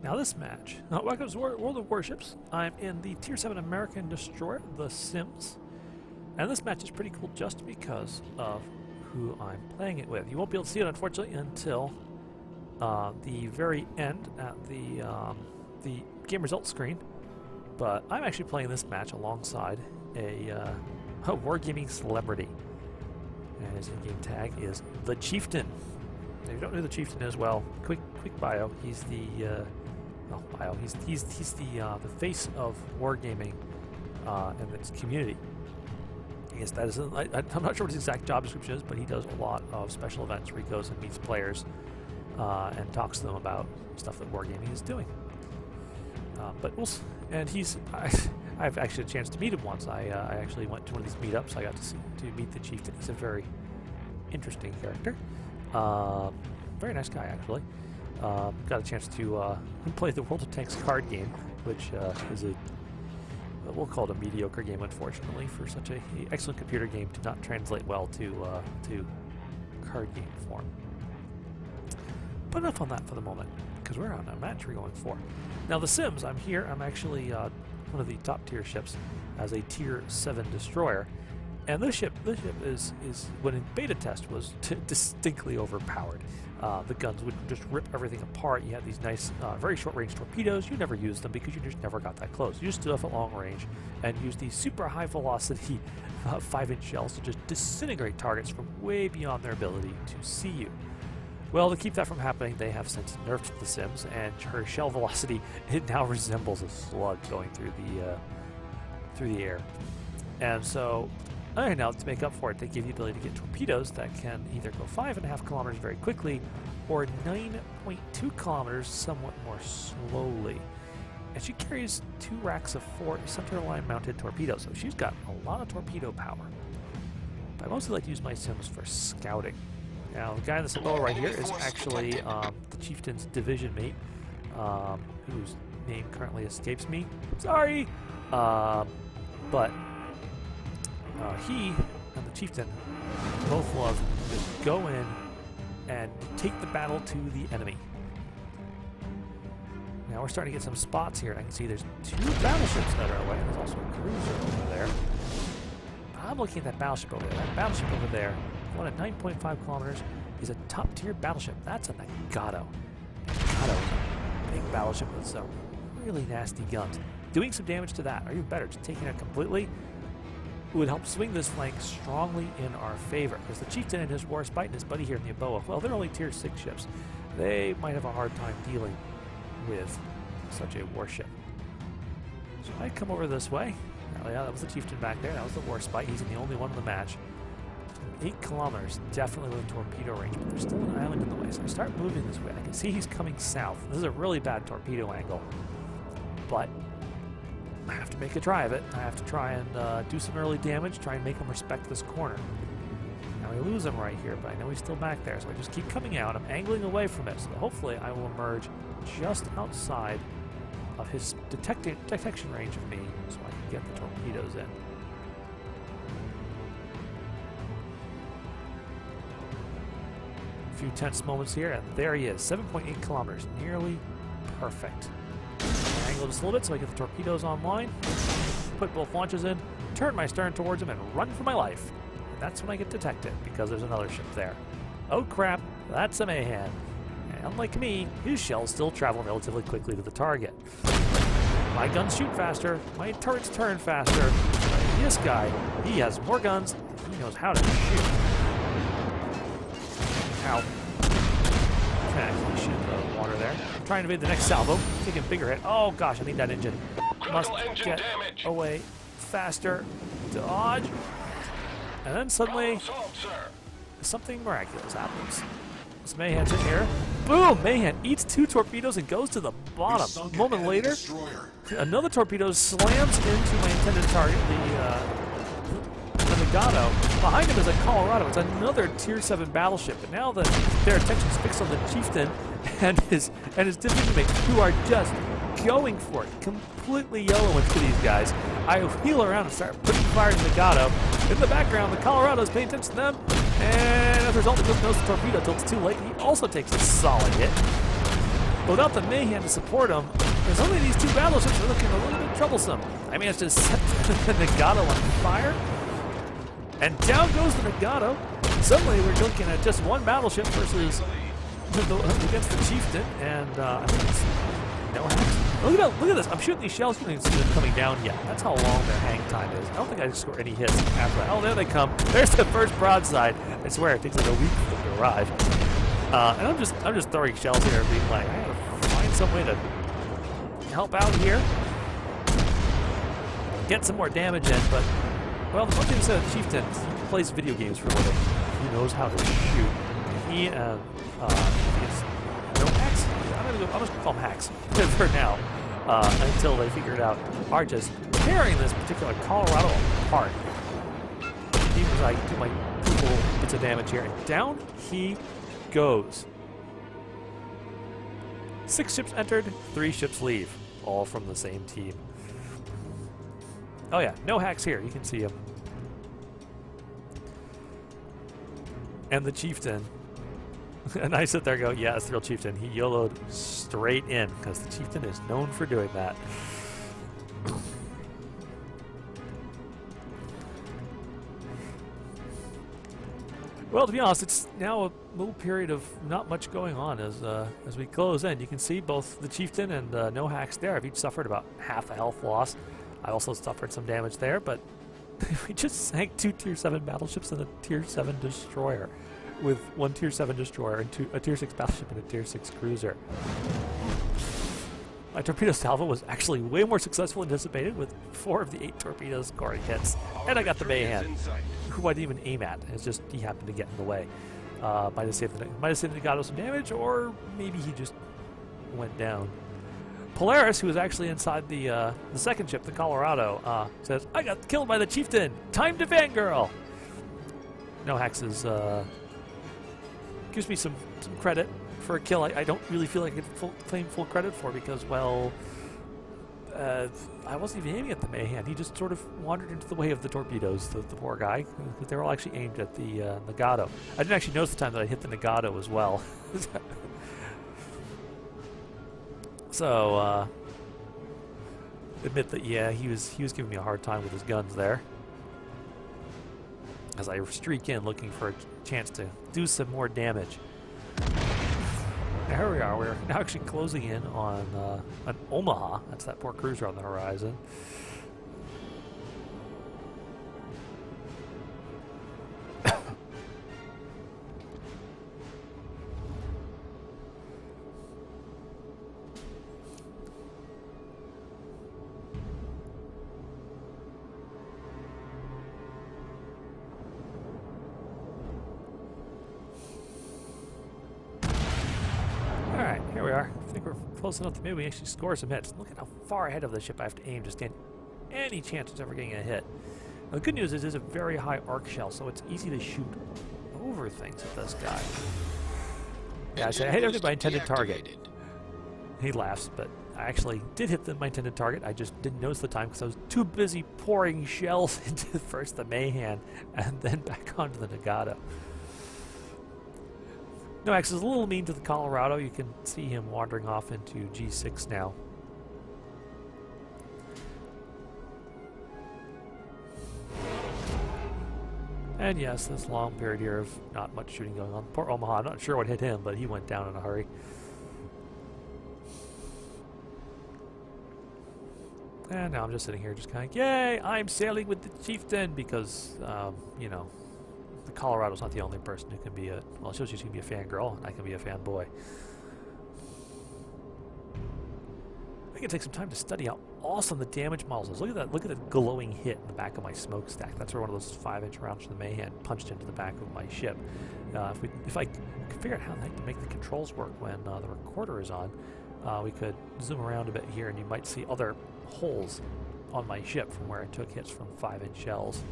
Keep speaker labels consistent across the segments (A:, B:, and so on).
A: Now this match, welcome to World of Warships. I'm in the Tier 7 American destroyer, the Sims. And this match is pretty cool just because of who I'm playing it with. You won't be able to see it, unfortunately, until the very end at the game results screen. But I'm actually playing this match alongside a wargaming celebrity. And his in-game tag is the Chieftan. If you don't know who the Chieftan is, well, quick bio. He's the He's the face of wargaming in its community. I guess that is. I'm not sure what his exact job description is, but he does a lot of special events where he goes and meets players and talks to them about stuff that wargaming is doing. I've actually had a chance to meet him once. I actually went to one of these meetups. I got to meet the Chieftain. He's a very interesting character. Very nice guy, actually. Got a chance to play the World of Tanks card game, which is we'll call it a mediocre game, unfortunately, for such a excellent computer game to not translate well to card game form. But enough on that for the moment, because we're on a match we're going for. Now, the Sims, I'm here. I'm actually one of the top tier ships as a Tier 7 destroyer. And this ship is when in beta test was distinctly overpowered. The guns would just rip everything apart. You had these nice, very short-range torpedoes. You never used them because you just never got that close. You just stood off at long range and used these super high-velocity 5-inch shells to just disintegrate targets from way beyond their ability to see you. Well, to keep that from happening, they have since nerfed the Sims, and her shell velocity, it now resembles a slug going through the air. And so, now to make up for it, they give you the ability to get torpedoes that can either go 5.5 kilometers very quickly, or 9.2 kilometers somewhat more slowly. And she carries 2 racks of 4 centerline mounted torpedoes, so she's got a lot of torpedo power. But I mostly like to use my Sims for scouting. Now, the guy in the symbol right here is actually the Chieftain's division mate, whose name currently escapes me. Sorry! But he and the Chieftain both love to just go in and take the battle to the enemy. Now we're starting to get some spots here. I can see there's 2 battleships that are away. There's also a cruiser over there. I'm looking at that battleship over there. That battleship over there, one at 9.5 kilometers, is a top-tier battleship. That's a Nagato. Nagato is a big battleship with some really nasty guns. Doing some damage to that, or even better, just taking it completely, would help swing this flank strongly in our favor. Because the Chieftain and his Warspite and his buddy here in the Eboa, well, they're only Tier 6 ships. They might have a hard time dealing with such a warship. So I come over this way. Oh, yeah, that was the Chieftain back there. That was the Warspite. He's the only one in the match. 8 kilometers, definitely within torpedo range, but there's still an island in the way. So I start moving this way. I can see he's coming south. This is a really bad torpedo angle, but I have to make a try of it. I have to try and do some early damage, try and make him respect this corner. Now we lose him right here, but I know he's still back there, so I just keep coming out. I'm angling away from it, so hopefully I will emerge just outside of his detection range of me, so I can get the torpedoes in. A few tense moments here, and there he is, 7.8 kilometers, nearly perfect. Angle just a little bit so I get the torpedoes online, put both launches in, turn my stern towards him, and run for my life. And that's when I get detected, because there's another ship there. Oh crap, that's a Mayhem. And unlike me, his shells still travel relatively quickly to the target. My guns shoot faster, my turrets turn faster. This guy, he has more guns, he knows how to shoot. Ow. Can actually shoot the water there. I'm trying to evade the next salvo. Taking a bigger hit. Oh gosh, I think that engine must get away faster. Dodge. And then suddenly, something miraculous happens. This Mayhen's in here. Boom! Mayhen eats 2 torpedoes and goes to the bottom. A moment later, another torpedo slams into my intended target, the Nagato. Behind him is a Colorado. It's another Tier 7 battleship, but now their attention's fixed on the Chieftain and his division mates, who are just going for it, completely yellow into these guys. I wheel around and start putting fire to the Nagato. In the background, the Colorado's paying attention to them, and as a result, he doesn't notice the torpedo until it's too late. He also takes a solid hit. But without the Mayhem to support him, there's only these two battleships are looking a little bit troublesome. I managed to set the Nagato on fire, and down goes the Nagato. Suddenly we're looking at just one battleship versus against the Chieftain, and I think it's no hacks. Look at this. I'm shooting these shells. You don't even see them coming down yet. That's how long their hang time is. I don't think I score any hits after that. Oh, there they come. There's the first broadside. I swear it takes like a week for them to arrive. And I'm just throwing shells here, being like, I gotta find some way to help out here, get some more damage in. But well, the one thing said Chieftain, he plays video games for a living. He knows how to shoot. He is no hacks. I'm just gonna call them hacks for now, until they figure it out. Are just tearing this particular Colorado apart. He was like, do my little bits of damage here, and down he goes. 6 ships entered, 3 ships leave, all from the same team. Oh yeah, no hacks here. You can see him. And the Chieftain. And I sit there and go, yeah, it's the real Chieftain. He YOLO'd straight in, because the Chieftain is known for doing that. Well, to be honest, it's now a little period of not much going on as we close in. You can see both the Chieftain and no hacks there have each suffered about half a health loss. I also suffered some damage there, but we just sank 2 Tier 7 battleships and a Tier 7 destroyer, with 1 Tier 7 destroyer and a Tier 6 battleship and a Tier 6 cruiser. My torpedo salvo was actually way more successful than anticipated, with 4 of the 8 torpedoes scoring hits. And I got the Mayhem, who I didn't even aim at. It's just he happened to get in the way. Might have saved the Nagato some damage, or maybe he just went down. Polaris, who was actually inside the second ship, the Colorado, says, I got killed by the Chieftain! Time to fangirl! No hacks is, gives me some credit for a kill I don't really feel like I can claim full credit for, because, well, I wasn't even aiming at the Mayhem. He just sort of wandered into the way of the torpedoes, the poor guy. They were all actually aimed at the Nagato. I didn't actually notice the time that I hit the Nagato as well. So, admit that, yeah, he was giving me a hard time with his guns there, as I streak in looking for a chance to do some more damage. Now, here we are. We're now actually closing in on an Omaha. That's that poor cruiser on the horizon. Alright, here we are. I think we're close enough to maybe we actually score some hits. Look at how far ahead of the ship I have to aim to stand any chance of ever getting a hit. Now, the good news is it's a very high arc shell, so it's easy to shoot over things with this guy. Yeah, I say I hit everything by intended target. He laughs, but I actually did hit my intended target. I just didn't notice the time because I was too busy pouring shells into first the Mayhem and then back onto the Nagato. Noax is a little mean to the Colorado. You can see him wandering off into G6 now. And yes, this long period here of not much shooting going on. Poor Omaha, I'm not sure what hit him, but he went down in a hurry. And now I'm just sitting here just kind of, yay, I'm sailing with the Chieftain, because, you know, the Colorado's not the only person who can be a, well, she's going to be a fangirl, and I can be a fanboy. I can take some time to study how awesome the damage models is. Look at that glowing hit in the back of my smokestack. That's where one of those 5-inch rounds from the Mayhem punched into the back of my ship. If I could figure out how to make the controls work when the recorder is on, we could zoom around a bit here, and you might see other holes on my ship from where I took hits from 5-inch shells.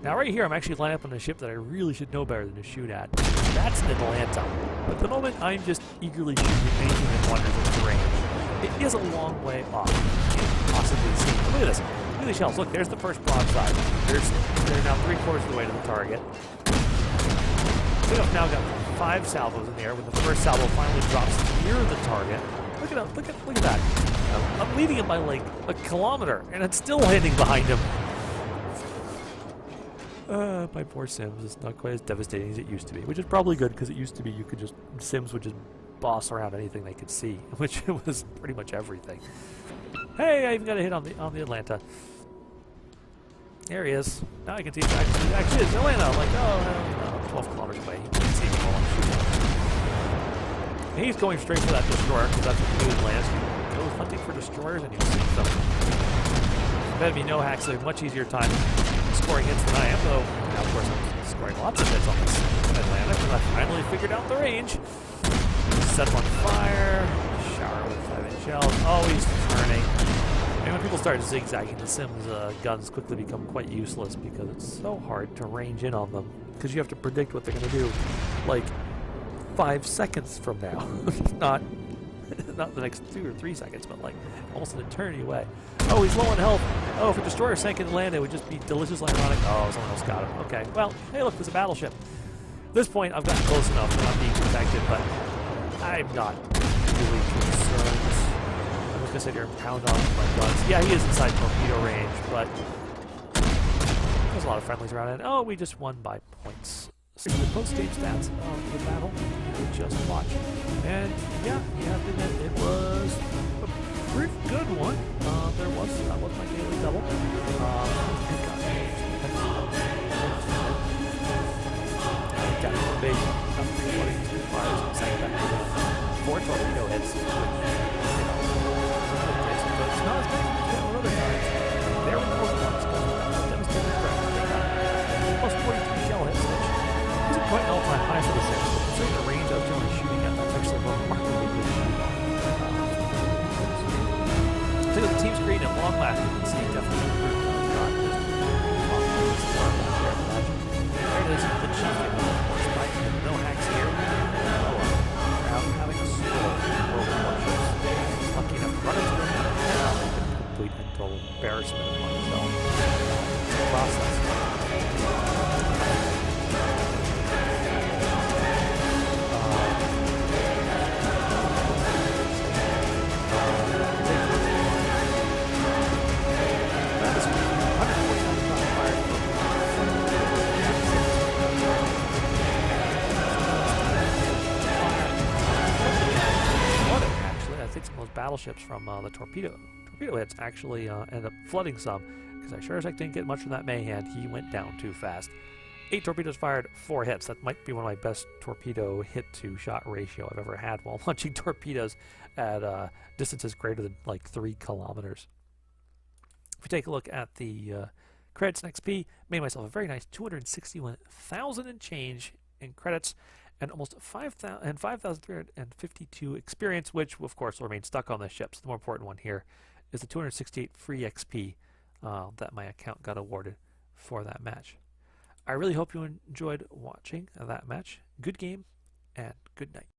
A: Now right here, I'm actually lining up on a ship that I really should know better than to shoot at. That's an Atlanta. But at the moment, I'm just eagerly shooting at anything that wanders into range. It is a long way off. You can't possibly see. But look at this. Look at these shells. Look, there's the first broadside. They're now 3/4 of the way to the target. I think I've now got 5 salvos in the air when the first salvo finally drops near the target. Look at that. I'm leading him by like a kilometer, and it's still landing behind him. My poor Sims is not quite as devastating as it used to be, which is probably good because it used to be Sims would just boss around anything they could see, which was pretty much everything. Hey, I even got a hit on the Atlanta. There he is. Now I can see actually it's Atlanta. I'm like, oh, no, 12 kilometers away. He can't see me while I'm shooting. And he's going straight for that destroyer because that's what he do in Lance. He goes hunting for destroyers and he sees them. I bet if you know hacks, they have much easier time scoring hits than I am, though. Now, of course, I'm scoring lots of hits on this Atlanta because I finally figured out the range. Set him on fire. Shower with 5-inch shells. Oh, he's turning. And when people start zigzagging, the Sims guns quickly become quite useless because it's so hard to range in on them because you have to predict what they're going to do like 5 seconds from now. not the next 2 or 3 seconds, but like almost an eternity away. Oh, he's low on health. Oh, if a destroyer sank in land, it would just be deliciously ironic. Oh, someone else got him. Okay, well, hey, look, there's a battleship. At this point, I've gotten close enough to not being protected, but I'm not really concerned. I'm just going to sit here and pound on my guns. Yeah, he is inside torpedo range, but there's a lot of friendlies around it. Oh, we just won by points. So the post-game stats of the battle, you just watch. And yeah, you have to admit, it was a pretty good one. That was my daily double. Captain Invasion, got 3 warnings, 2 fires, and sank back to 4 torpedo hits, which, so it's not as bad as it's been on other times. There were more ones, but that was devastating threat. They got almost 43 shell hits, which isn't quite an all-time high for the Sims, but considering the range I was generally shooting at, that's actually remarkably good shooting. So the team's great and long lasting. You can see definitely improved. Not just there it is, the Chieftan. No hacks here. We're out having a stroll over warships. Lucky enough to run into them. Complete and total embarrassment on his own. Process. Battleships from the torpedo hits actually ended up flooding some because I sure as heck didn't get much from that Mayhand. He went down too fast. 8 torpedoes fired, 4 hits. That might be one of my best torpedo hit to shot ratio I've ever had while launching torpedoes at distances greater than like 3 kilometers. If we take a look at the credits and XP, made myself a very nice 261,000 and change in credits and almost 5,352 experience, which of course will remain stuck on the ship. So the more important one here is the 268 free XP that my account got awarded for that match. I really hope you enjoyed watching that match. Good game and good night.